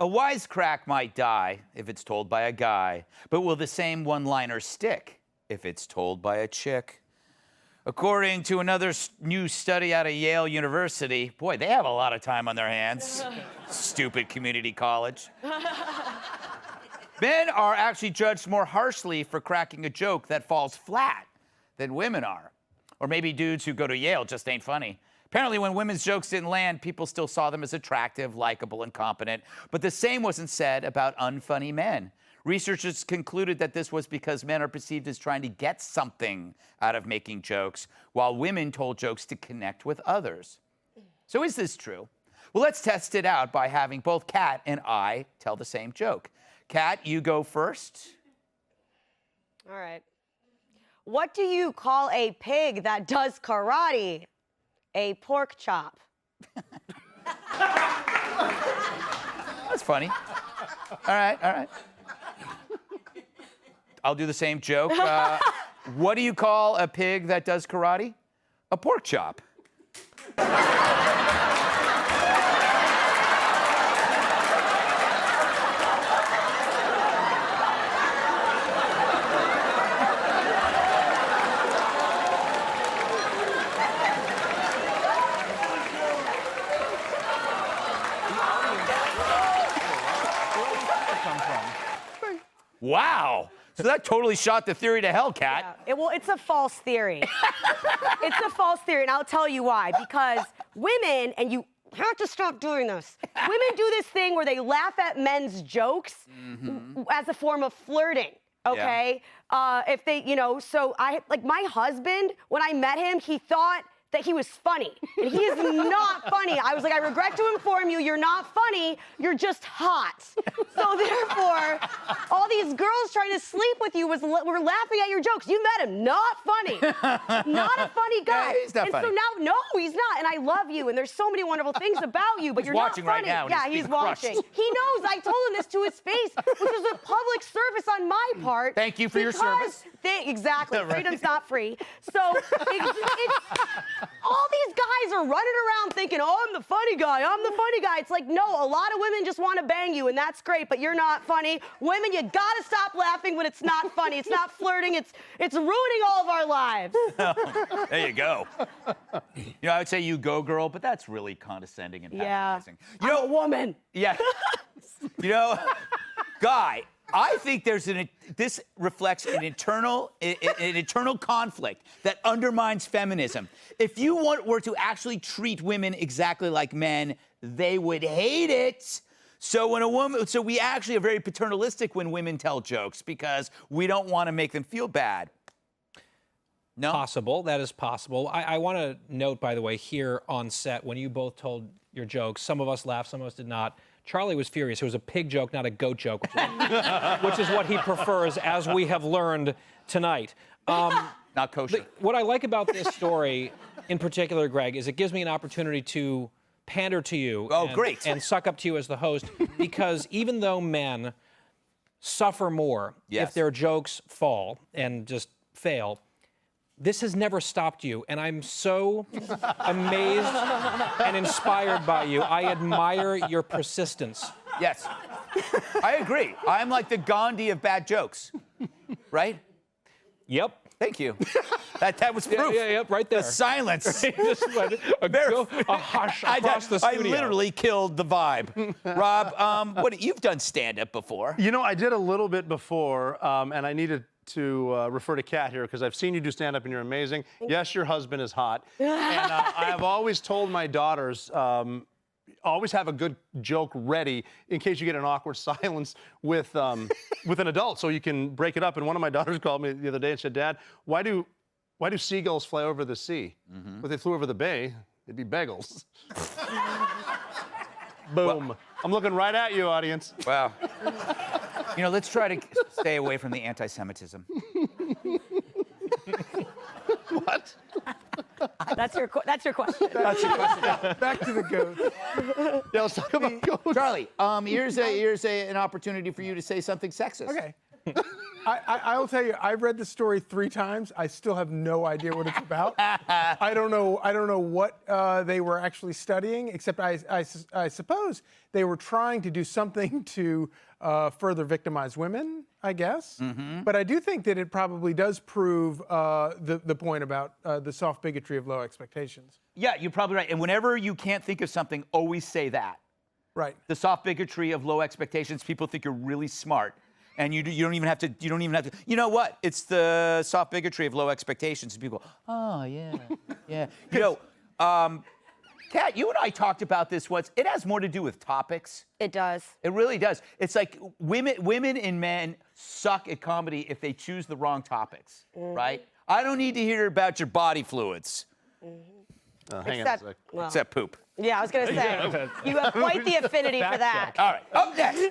A wisecrack might die if it's told by a guy, but will the same one-liner stick if it's told by a chick? According to another new study out of Yale University, boy, they have a lot of time on their hands. Stupid community college. Men are actually judged more harshly for cracking a joke that falls flat than women are. Or maybe dudes who go to Yale just ain't funny. Apparently, when women's jokes didn't land, people still saw them as attractive, likable, and competent. But the same wasn't said about unfunny men. Researchers concluded that this was because men are perceived as trying to get something out of making jokes, while women told jokes to connect with others. So is this true? Well, let's test it out by having both Kat and I tell the same joke. Kat, you go first. All right. What do you call a pig that does karate? A pork chop. That's funny. All right. I'll do the same joke. What do you call a pig that does karate? A pork chop. Wow. So that totally shot the theory to hell, Kat. Yeah. Well, it's a false theory. It's a false theory, and I'll tell you why. Because women, and you have to stop doing this, women do this thing where they laugh at men's jokes as a form of flirting, okay? Yeah. If they, so like my husband, when I met him, he thought that he was funny, and he is not funny. I was like, I regret to inform you, you're not funny, you're just hot. So therefore, all these girls trying to sleep with you were laughing at your jokes. You met him, not funny. Not a funny guy. Yeah, he's not funny. So now, no, he's not, and I love you, and there's so many wonderful things about you, but you're not funny. He's watching right now, and yeah, he's watching. He knows, I told him this to his face, which was a public service on my part. Thank you for your service. Exactly, freedom's not free. So it's all these guys are running around thinking, oh, I'm the funny guy, I'm the funny guy. It's like, no, a lot of women just want to bang you, and that's great, but you're not funny. Women, you gotta stop laughing when it's not funny. It's not flirting, it's ruining all of our lives. There you go. I would say you go, girl, but that's really condescending and patronizing. I'm a woman. Yeah. Guy, I think this reflects an internal conflict that undermines feminism. If you were to actually treat women exactly like men, they would hate it. So we actually are very paternalistic when women tell jokes because we don't want to make them feel bad. No? Possible. That is possible. I want to note, by the way, here on set, when you both told your jokes, some of us laughed, some of us did not. Charlie was furious. It was a pig joke, not a goat joke, which is what he prefers, as we have learned tonight. Not kosher. What I like about this story in particular, Greg, is it gives me an opportunity to pander to you and suck up to you as the host, because even though men suffer more if their jokes fall and just fail, this has never stopped you, and I'm so amazed and inspired by you. I admire your persistence. Yes, I agree. I'm like the Gandhi of bad jokes, right? Yep. Thank you. That was proof. Yeah, right there. The silence. Just went a hush across the studio. I literally killed the vibe. Rob, you've done stand-up before. I did a little bit before, and I needed to refer to Kat here because I've seen you do stand-up and you're amazing. Yes, your husband is hot. And I have always told my daughters, always have a good joke ready in case you get an awkward silence with an adult so you can break it up. And one of my daughters called me the other day and said, Dad, why do seagulls fly over the sea? If they flew over the bay, it'd be bagels. Boom. Well, I'm looking right at you, audience. Wow. Let's try to stay away from the anti-Semitism. What? That's your question. That's your question. Back to the goat. Yeah, let's talk about goats. Charlie, here's an opportunity for you to say something sexist. Okay. I will tell you, I've read the story 3 times. I still have no idea what it's about. I don't know what they were actually studying, except I suppose they were trying to do something to further victimize women, I guess. Mm-hmm. But I do think that it probably does prove the point about the soft bigotry of low expectations. Yeah, you're probably right. And whenever you can't think of something, always say that. Right. The soft bigotry of low expectations. People think you're really smart. And you don't even have to, you know what? It's the soft bigotry of low expectations. And people go, oh, yeah, yeah. You know, Kat, you and I talked about this once. It has more to do with topics. It does. It really does. It's like women and men suck at comedy if they choose the wrong topics, right? I don't need to hear about your body fluids. Hang on a sec. Well, Except poop. yeah, I was going to say, you have quite the affinity for that. All right, up next.